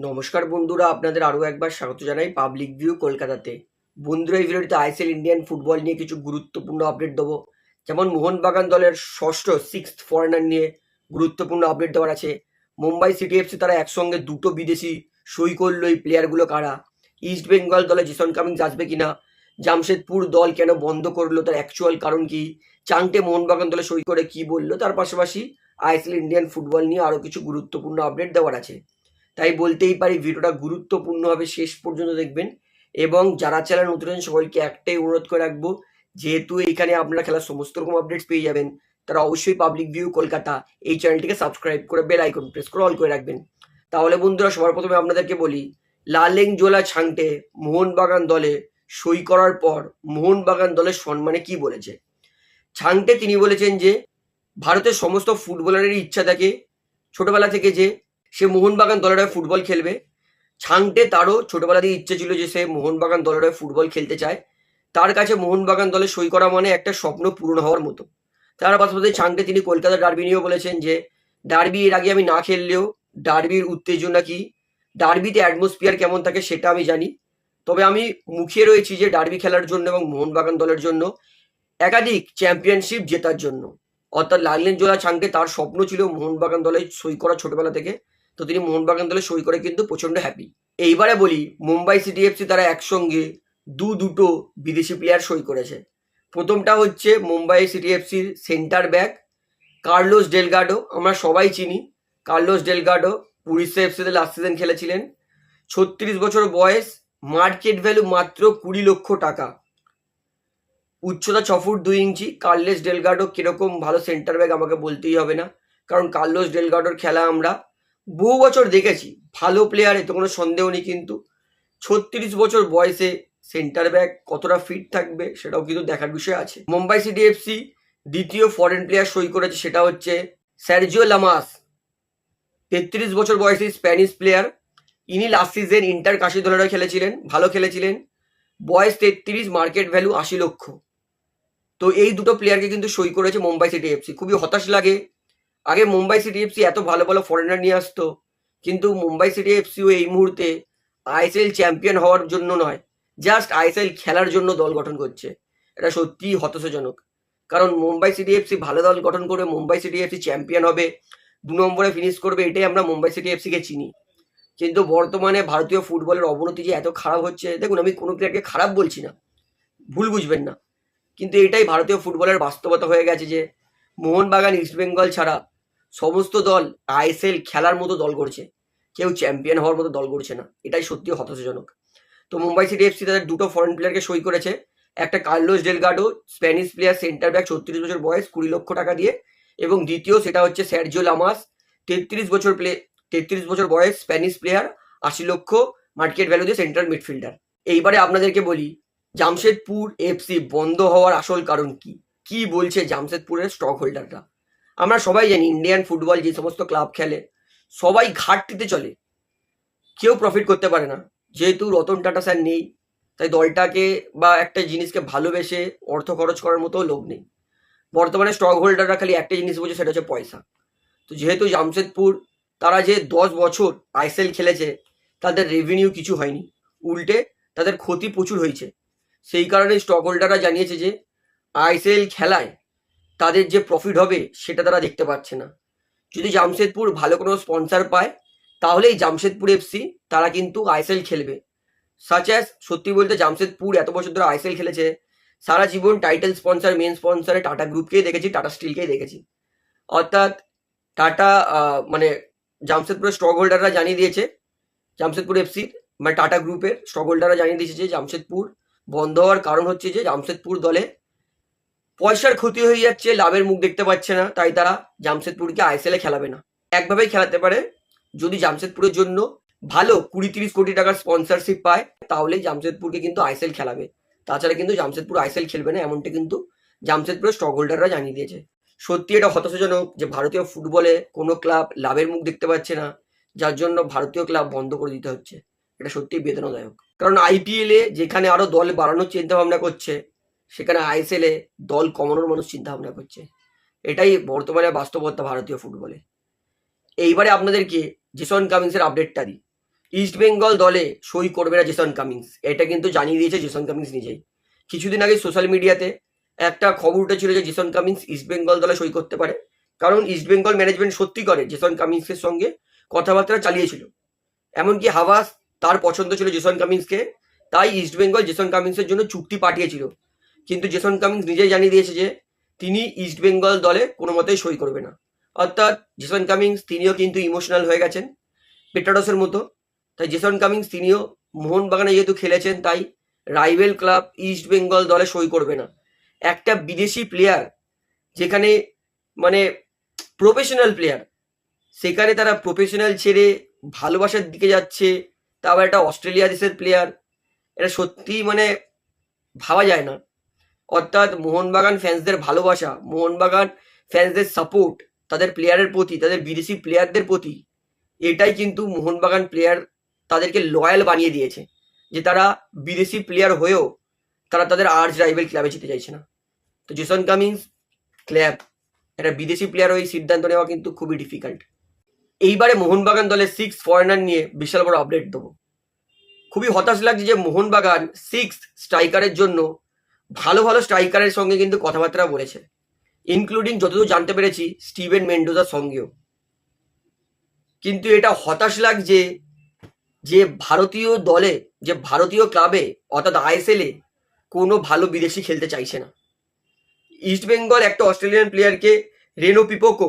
নমস্কার বন্ধুরা, আপনাদের আরও একবার স্বাগত জানাই পাবলিক ভিউ কলকাতাতে। বন্ধুরা, এই ভিডিওটিতে আইএসএল ইন্ডিয়ান ফুটবল নিয়ে কিছু গুরুত্বপূর্ণ আপডেট দেবো। যেমন মোহনবাগান দলের ষষ্ঠ ফরেনার নিয়ে গুরুত্বপূর্ণ আপডেট দেওয়ার আছে। মুম্বাই সিটি এফসি তারা একসঙ্গে দুটো বিদেশি সই করলো, এই প্লেয়ারগুলো কারা? ইস্ট বেঙ্গল দলে জেসন কামিন্স আসবে কিনা? জামশেদপুর দল কেন বন্ধ করলো, তার অ্যাকচুয়াল কারণ কি? চাংটে মোহনবাগান দলে সই করে কি বললো? তার পাশাপাশি আইএসএল ইন্ডিয়ান ফুটবল নিয়ে আরও কিছু গুরুত্বপূর্ণ আপডেট দেওয়ার আছে। তাই বলতেই পারি ভিডিওটা গুরুত্বপূর্ণ হবে, শেষ পর্যন্ত দেখবেন। এবং যারা চ্যানেল নতুন আছেন সবাইকে একটাই অনুরোধ করে রাখবো, যেহেতু এইখানে আপনারা খেলার সমস্ত রকম আপডেটস পেয়ে যাবেন, তারা অবশ্যই পাবলিক ভিউ কলকাতা এই চ্যানেলটিকে সাবস্ক্রাইব করে বেল আইকন প্রেস করে অল করে রাখবেন। তাহলে বন্ধুরা, সবার প্রথমে আপনাদেরকে বলি, লালেংজোলা ছাংটে মোহনবাগান দলে সই করার পর মোহনবাগান দলের সম্মানে কি বলেছে। ছাংটে তিনি বলেছেন যে ভারতের সমস্ত ফুটবলারেরই ইচ্ছা থাকে ছোটবেলা থেকে যে সে মোহনবাগান দলের হয়ে ফুটবল খেলবে। ছাংটে তারও ছোটবেলা থেকে ইচ্ছে ছিল যে সে মোহনবাগান দলের হয়ে ফুটবল খেলতে চায়। তার কাছে মোহনবাগান দলে সই করা মানে একটা স্বপ্ন পূরণ হওয়ার মতো। তার পাশাপাশি ছাংটে তিনি কলকাতা ডার্বি নিয়েও বলেছেন যে ডার্বি এর আগে আমি না খেললেও ডার্বির উত্তেজনা কি, ডার্বিতে অ্যাটমসফিয়ার কেমন থাকে সেটা আমি জানি। তবে আমি মুখিয়ে রয়েছি যে ডার্বি খেলার জন্য এবং মোহনবাগান দলের জন্য একাধিক চ্যাম্পিয়নশিপ জেতার জন্য। অর্থাৎ লালেনজোলা ছাংটে তার স্বপ্ন ছিল মোহনবাগান দলে সই করা ছোটবেলা থেকে। তো তিনি মোহনবাগান দলে সই করে কিন্তু প্রচণ্ড হ্যাপি। এইবারে বলি, মুম্বাই সিটি এফসি তারা একসঙ্গে দুটো বিদেশি প্লেয়ার সই করেছে। প্রথমটা হচ্ছে মুম্বাই সিটি এফসির সেন্টার ব্যাক কার্লোস ডেলগাডো। আমরা সবাই চিনি কার্লোস ডেলগাডো, উড়িষ্যা এফসিতে লাস্ট সিজন খেলেছিলেন। 36 বছর বয়স, মার্কেট ভ্যালু মাত্র 20 লক্ষ টাকা, উচ্চতা 6 ফুট 2 ইঞ্চি। কার্লোস ডেলগাডো কিরকম ভালো সেন্টার ব্যাক আমাকে বলতেই হবে না, কারণ কার্লোস ডেলগাডোর খেলা আমরা বহু বছর দেখেছি। ভালো প্লেয়ার, এতে কোনো সন্দেহ নেই, কিন্তু 36 বছর বয়সে সেন্টার ব্যাক কতটা ফিট থাকবে সেটাও কিন্তু দেখার বিষয় আছে। মুম্বাই সিটি এফসি দ্বিতীয় ফরেন প্লেয়ার সই করেছে, সেটা হচ্ছে সার্জিও লামাস। 33 বছর বয়সী স্প্যানিশ প্লেয়ার। ইনি লাস্ট সিজন ইন্টার কাশি দলের খেলেছিলেন, ভালো খেলেছিলেন। বয়স 33, মার্কেট ভ্যালু 80 লক্ষ। তো এই দুটো প্লেয়ারকে কিন্তু সই করেছে মুম্বাই সিটি এফসি। খুবই হতাশ লাগে, আগে মুম্বাই সিটি এফসি এত ভালো ভালো ফরেনার নিয়ে আসতো, কিন্তু মুম্বাই সিটি এফসিও এই মুহূর্তে আইএসএল চ্যাম্পিয়ন হওয়ার জন্য নয়, জাস্ট আইএসএল খেলার জন্য দল গঠন করছে। এটা সত্যিই হতাশাজনক, কারণ মুম্বাই সিটি এফসি ভালো দল গঠন করবে, মুম্বাই সিটি এফসি চ্যাম্পিয়ন হবে, 2 নম্বরে ফিনিশ করবে, এটাই আমরা মুম্বাই সিটি এফসিকে চিনি। কিন্তু বর্তমানে ভারতীয় ফুটবলের অবনতি যে এত খারাপ হচ্ছে, দেখুন আমি কোনো প্লেয়ারকে খারাপ বলছি না, ভুল বুঝবেন না, কিন্তু এটাই ভারতীয় ফুটবলের বাস্তবতা হয়ে গেছে যে মোহনবাগান, ইস্টবেঙ্গল ছাড়া সমস্ত দল আইএসএল খেলার মতো দল করছে, কেউ চ্যাম্পিয়ন হওয়ার মতো দল করছে না। এটাই সত্যি হতাশাজনক। তো মুম্বাই সিটি এফসি তাদের দুটো ফরেন প্লেয়ারকে সই করেছে, একটা Carlos Delgado Spanish player centre back, 36 বছর বয়স, 20 লক্ষ টাকা দিয়ে, এবং দ্বিতীয় সেটা হচ্ছে সার্জিও লামাস, 33 বছর বয়স, স্প্যানিশ প্লেয়ার, 80 লক্ষ মার্কেট ভ্যালু দিয়ে সেন্ট্রাল মিডফিল্ডার। এইবারে আপনাদেরকে বলি, জামশেদপুর এফসি বন্ধ হওয়ার আসল কারণ কি কি বলছে জামশেদপুরের স্টক হোল্ডাররা। আমরা সবাই জানি ইন্ডিয়ান ফুটবল যে সমস্ত ক্লাব খেলে সবাই ঘাটতিতে চলে, কেউ প্রফিট করতে পারে না। যেহেতু রতন টাটা স্যার নেই, তাই দলটাকে বা একটা জিনিসকে ভালোবেসে অর্থ খরচ করার মতো লোক নেই। বর্তমানে স্টক হোল্ডাররা খালি একটা জিনিস বোঝে, সেটা হচ্ছে পয়সা। তো যেহেতু জামশেদপুর তারা যে 10 বছর আইএসএল খেলেছে, তাদের রেভিনিউ কিছু হয়নি, উল্টে তাদের ক্ষতি প্রচুর হয়েছে। সেই কারণে স্টক হোল্ডাররা জানিয়েছে যে আইএসএল খেলায় তাদের যে প্রফিট হবে সেটা তারা দেখতে পাচ্ছে না। যদি জামশেদপুর ভালো কোনো স্পন্সর পায়, তাহলেই জামশেদপুর এফসি তারা কিন্তু আইএসএল খেলবে। সাচ অ্যাজ, সত্যি বলতে জামশেদপুর এত বছর ধরে আইএসএল খেলেছে, সারা জীবন টাইটেল স্পন্সর, মেন স্পন্সরে টাটা গ্রুপকেই দেখেছি, টাটা স্টিলকেই দেখেছি। অর্থাৎ টাটা মানে জামশেদপুরের স্টক হোল্ডাররা জানিয়ে দিয়েছে, জামশেদপুর এফসির মানে টাটা গ্রুপের স্টক হোল্ডাররা জানিয়ে দিয়েছে যে জামশেদপুর বন্ধ হওয়ার কারণ হচ্ছে যে জামশেদপুর দলে পয়সার ক্ষতি হয়ে যাচ্ছে, লাভের মুখ দেখতে পাচ্ছে না, তাই তারা জামশেদপুরকে আইএসএল এ খেলাবে না। একভাবেই খেলাতে পারে, যদি জামশেদপুরের জন্য ভালো 20-30 কোটি টাকার স্পন্সরশিপ পায়, তাহলেই জামশেদপুরকে কিন্তু আইএসএল খেলাবে। তাছাড়া কিন্তু জামশেদপুর আইএসএল খেলবে না, এমনটা কিন্তু জামশেদপুরের স্টক হোল্ডাররা জানিয়ে দিয়েছে। সত্যি এটা হতাশাজনক যে ভারতীয় ফুটবলে কোনো ক্লাব লাভের মুখ দেখতে পাচ্ছে না, যার জন্য ভারতীয় ক্লাব বন্ধ করে দিতে হচ্ছে। এটা সত্যিই বেদনাদায়ক, কারণ আইপিএলে যেখানে আরো দল বাড়ানোর চিন্তা ভাবনা করছে, সেখানে আইএসএল এ দল কমানোর মানুষ চিন্তা ভাবনা করছে। এটাই বর্তমানে বাস্তবতা ভারতীয় ফুটবলে। এইবারে আপনাদেরকে জেসন কামিন্সের আপডেটটা দিই। ইস্ট বেঙ্গল দলে সই করবে না জেসন কামিন্স, এটা কিন্তু জানিয়ে দিয়েছে জেসন কামিন্স নিজেই। কিছুদিন আগে সোশ্যাল মিডিয়াতে একটা খবর উঠেছিল যে জেসন কামিন্স ইস্ট বেঙ্গল দলে সই করতে পারে, কারণ ইস্ট বেঙ্গল ম্যানেজমেন্ট সত্যি করে জেসন কামিন্সের সঙ্গে কথাবার্তা চালিয়েছিল। এমনকি হাওয়াস তার পছন্দ ছিল জেসন কামিন্সকে, তাই ইস্ট বেঙ্গল জেসন কামিন্সের জন্য চুক্তি পাঠিয়েছিল। কিন্তু জেসন কামিন্স নিজেই জানিয়ে দিয়েছে যে তিনি ইস্ট বেঙ্গল দলে কোনো মতেই সই করবে না। অর্থাৎ জেসন কামিন্স তিনিও কিন্তু ইমোশনাল হয়ে গেছেন পেটারসের মতো। তাই জেসন কামিন্স তিনিও মোহনবাগানে যেহেতু খেলেছেন, তাই রাইভেল ক্লাব ইস্ট বেঙ্গল দলে সই করবে না। একটা বিদেশি প্লেয়ার যেখানে মানে প্রফেশনাল প্লেয়ার, সেখানে তারা প্রফেশনাল ছেড়ে ভালোবাসার দিকে যাচ্ছে, তারপর একটা অস্ট্রেলিয়া দেশের প্লেয়ার, এটা সত্যি মানে ভাবা যায় না। অর্থাৎ মোহনবাগান ফ্যান্সদের ভালোবাসা, মোহনবাগান ফ্যান্সদের সাপোর্ট তাদের প্লেয়ারের প্রতি, তাদের বিদেশি প্লেয়ারদের প্রতি, এটাই কিন্তু মোহনবাগান প্লেয়ার তাদেরকে লয়াল বানিয়ে দিয়েছে, যে তারা বিদেশি প্লেয়ার হয়েও তারা তাদের আর্চ রাইভেল ক্লাবে যেতে চাইছে না। তো জেসন কামিন্স ক্লাব একটা বিদেশি প্লেয়ার হয়ে সিদ্ধান্ত নেওয়া কিন্তু খুবই ডিফিকাল্ট। এইবারে মোহনবাগান দলের 6 ফরেনার নিয়ে বিশাল বড় আপডেট দেবো। খুবই হতাশ লাগছে যে মোহনবাগান 6 স্ট্রাইকারের জন্য ভালো ভালো স্ট্রাইকারের সঙ্গে কিন্তু কথাবার্তা বলেছে, ইনক্লুডিং যতদূর জানতে পেরেছি স্টিভেন মেন্ডোজার সঙ্গেও। কিন্তু এটা হতাশ লাগছে যে ভারতীয় দলে, যে ভারতীয় ক্লাবে অর্থাৎ আইএসএলে কোনো ভালো বিদেশি খেলতে চাইছে না। ইস্ট বেঙ্গল একটা অস্ট্রেলিয়ান প্লেয়ারকে রেনো পিপোকো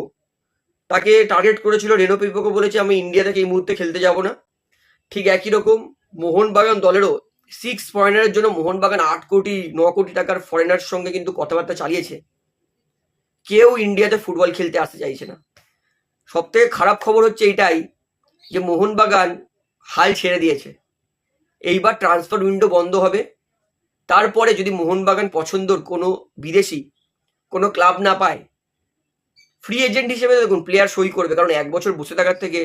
তাকে টার্গেট করেছিল। রেনো পিপোকো বলেছে আমি ইন্ডিয়া থেকে এই মুহূর্তে খেলতে যাব না। ঠিক একই রকম মোহনবাগান দলেরও 6 ফরেনারের জন্য মোহনবাগান 8 কোটি 9 কোটি টাকার ফরেনার সঙ্গে কিন্তু কথাবার্তা চালিয়েছে। কেউ ইন্ডিয়াতে ফুটবল খেলতে আসতে চাইছে না। সবথেকে খারাপ খবর হচ্ছে এইটাই যে মোহনবাগান হাল ছেড়ে দিয়েছে। এইবার ট্রান্সফার উইন্ডো বন্ধ হবে, তারপরে যদি মোহনবাগান পছন্দর কোনো বিদেশি কোনো ক্লাব না পায়, ফ্রি এজেন্ট হিসেবে দেখুন প্লেয়ার সই করবে, কারণ 1 বছর বসে থাকার থেকে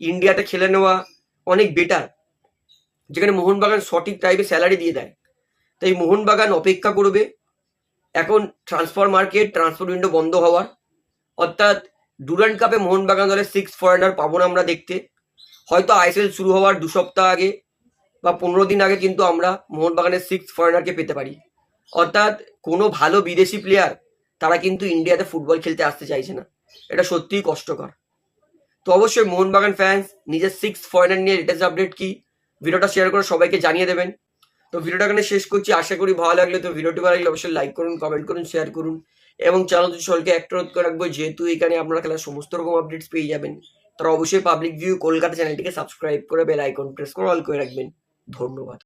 ইন্ডিয়াতে খেলে নেওয়া অনেক বেটার, যেখানে মোহনবাগান সঠিক টাইপে স্যালারি দিয়ে দেয়। তাই মোহনবাগান অপেক্ষা করবে এখন ট্রান্সফার মার্কেট, ট্রান্সফার উইন্ডো বন্ধ হওয়ার। অর্থাৎ ডুরান্ড কাপে মোহনবাগান দলের 6 ফরেনার পাবো না আমরা দেখতে। হয়তো আইএসএল শুরু হওয়ার 2 সপ্তাহ আগে বা 15 দিন আগে কিন্তু আমরা মোহনবাগানের 6 ফরেনারকে পেতে পারি। অর্থাৎ কোনো ভালো বিদেশি প্লেয়ার তারা কিন্তু ইন্ডিয়াতে ফুটবল খেলতে আসতে চাইছে না। এটা সত্যিই কষ্টকর। তো অবশ্যই মোহনবাগান ফ্যান্স নিজের 6 ফরেনার নিয়ে লেটেস্ট আপডেট কি ভিডিওটা শেয়ার করে সবাইকে জানিয়ে দেবেন। তো ভিডিওটা এখানে শেষ করছি, আশা করি ভালো লাগলে। তো ভিডিওটি ভালো লাগলে অবশ্যই লাইক করুন, কমেন্ট করুন, শেয়ার করুন এবং চ্যানেলটি সকলকে একটা অনুরোধ করে রাখবো, যেহেতু এখানে আপনারা খেলার সমস্ত রকম আপডেটস পেয়ে যাবেন, তারা অবশ্যই পাবলিক ভিউ কলকাতা চ্যানেলটিকে সাবস্ক্রাইব করে বেল আইকন প্রেস করে অল করে রাখবেন। ধন্যবাদ।